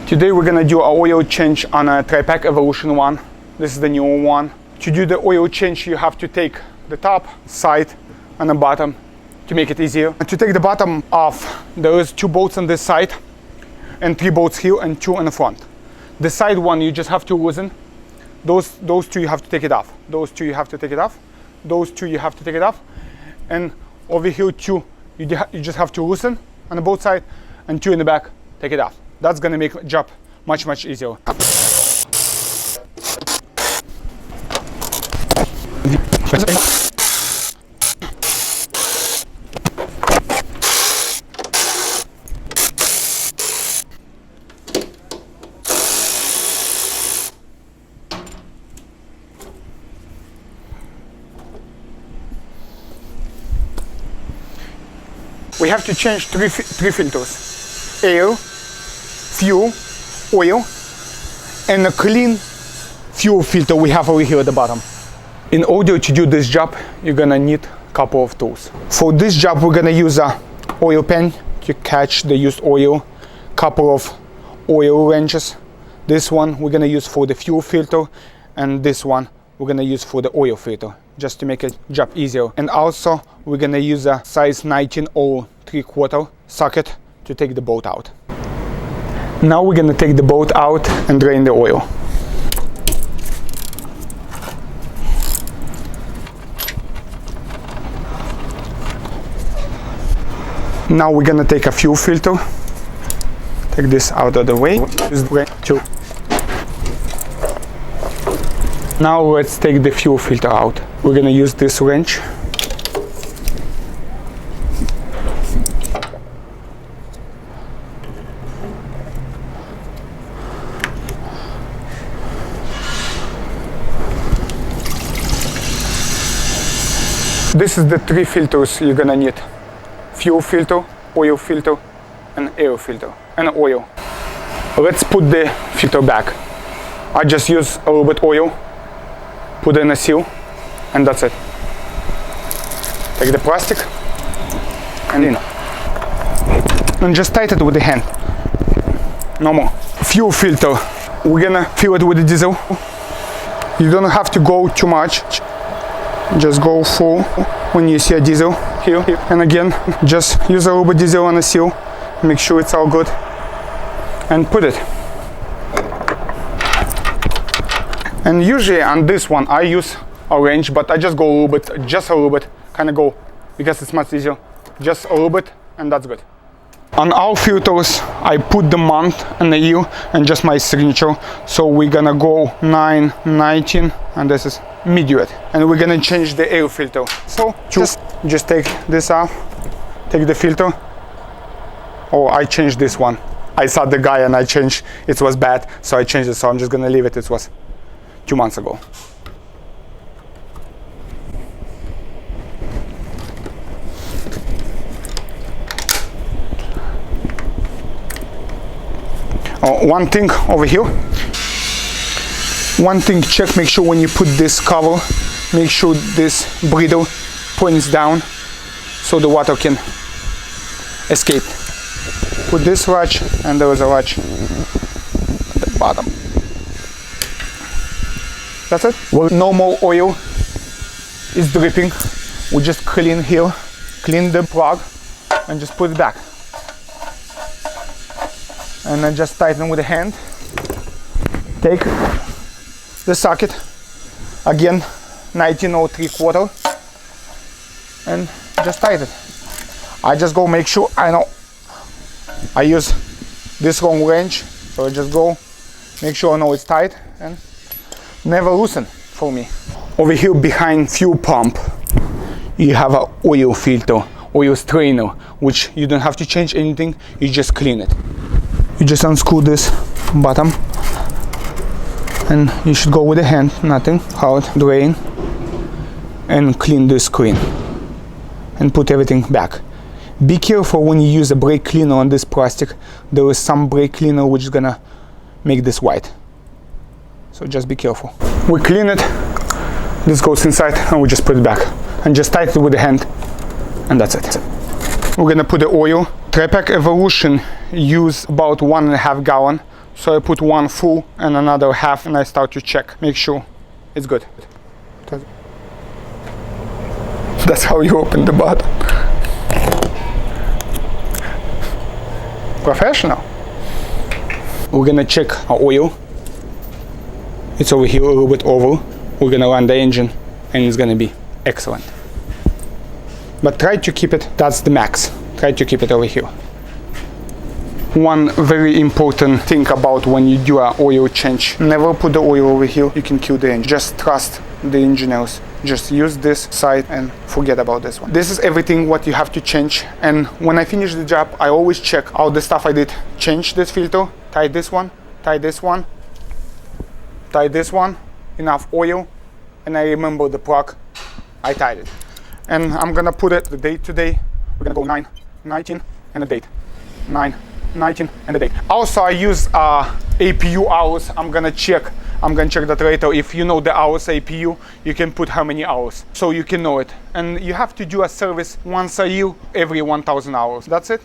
Today we're gonna do an oil change on a Tripac Evolution 1. This is the newer one. To do the oil change, you have to take the top, side, and the bottom to make it easier. And to take the bottom off, there is 2 bolts on this side and 3 bolts here and 2 on the front. The side one you just have to loosen. Those 2 you have to take it off. Those 2 you have to take it off. Those 2 you have to take it off. And over here 2 you just have to loosen on the both side, and 2 in the back, take it off. That's gonna make the job much easier. We have to change three filters: air, fuel, oil, and a clean fuel filter we have over here at the bottom. In order to do this job, you're gonna need a couple of tools. For this job, we're gonna use a oil pan to catch the used oil, couple of oil wrenches. This one we're gonna use for the fuel filter, and this one we're gonna use for the oil filter, just to make the job easier. And also we're gonna use a size 19 or 3/4 socket to take the bolt out. Now we're gonna take the bolt out and drain the oil. Now we're gonna take a fuel filter. Take this out of the way. Now let's take the fuel filter out. We're gonna use this wrench. This is the 3 filters you're gonna need: fuel filter, oil filter, and air filter, and oil. Let's put the filter back. I just use a little bit oil, put in a seal, and that's it. Take the plastic and in, and just tighten it with the hand. No more. Fuel filter, we're gonna fill it with the diesel. You don't have to go too much. Just go full when you see a diesel here. And again, just use a little bit diesel on the seal, make sure it's all good, and put it. And usually on this one I use a wrench, but I just go a little bit, just a little bit, kind of go, because it's much easier. Just a little bit, and that's good. On all filters, I put the month and the year and just my signature. So we're gonna go 9/19, and this is mediate. And we're gonna change the air filter. So just take this off, take the filter. Oh, I changed this one. I saw the guy and I changed, it was bad, so I changed it. So I'm just gonna leave it, it was 2 months ago. One thing over here, check, make sure when you put this cover, make sure this bridle points down so the water can escape. Put this latch, and there is a latch at the bottom. That's it. Well, no more oil is dripping. We just clean here, clean the plug, and just put it back. And then just tighten with the hand. Take the socket, again 19 or 3/4, and just tighten. I just go make sure, I know I use this long wrench, so I just go make sure I know it's tight and never loosen for me. Over here behind fuel pump, you have an oil filter, oil strainer, which you don't have to change anything, you just clean it. You just unscrew this bottom, and you should go with the hand, nothing hard, drain, and clean the screen, and put everything back. Be careful when you use a brake cleaner on this plastic. There is some brake cleaner which is gonna make this white, so just be careful. We clean it, this goes inside, and we just put it back, and just tighten it with the hand, and that's it. We're gonna put the oil. Tripac Evolution use about 1.5 gallon, So I put one full and another half, and I start to check, make sure it's good. That's how you open the bottom. Professional. We're gonna check our oil. It's over here, a little bit over. We're gonna run the engine and it's gonna be excellent. But try to keep it, that's the max. Try to keep it over here. One very important thing about when you do an oil change, never put the oil over here, you can kill the engine. Just trust the engineers. Just use this side and forget about this one. This is everything what you have to change, and when I finish the job, I always check all the stuff I did. Change this filter, tie this one, tie this one, tie this one, enough oil, and I remember the plug, I tied it. And I'm gonna put it the date today. We're gonna go 9/19 and the date. 9/19 and the date. Also, I use APU hours. I'm gonna check that later. If you know the hours APU, you can put how many hours, so you can know it. And you have to do a service once a year, every 1,000 hours. That's it.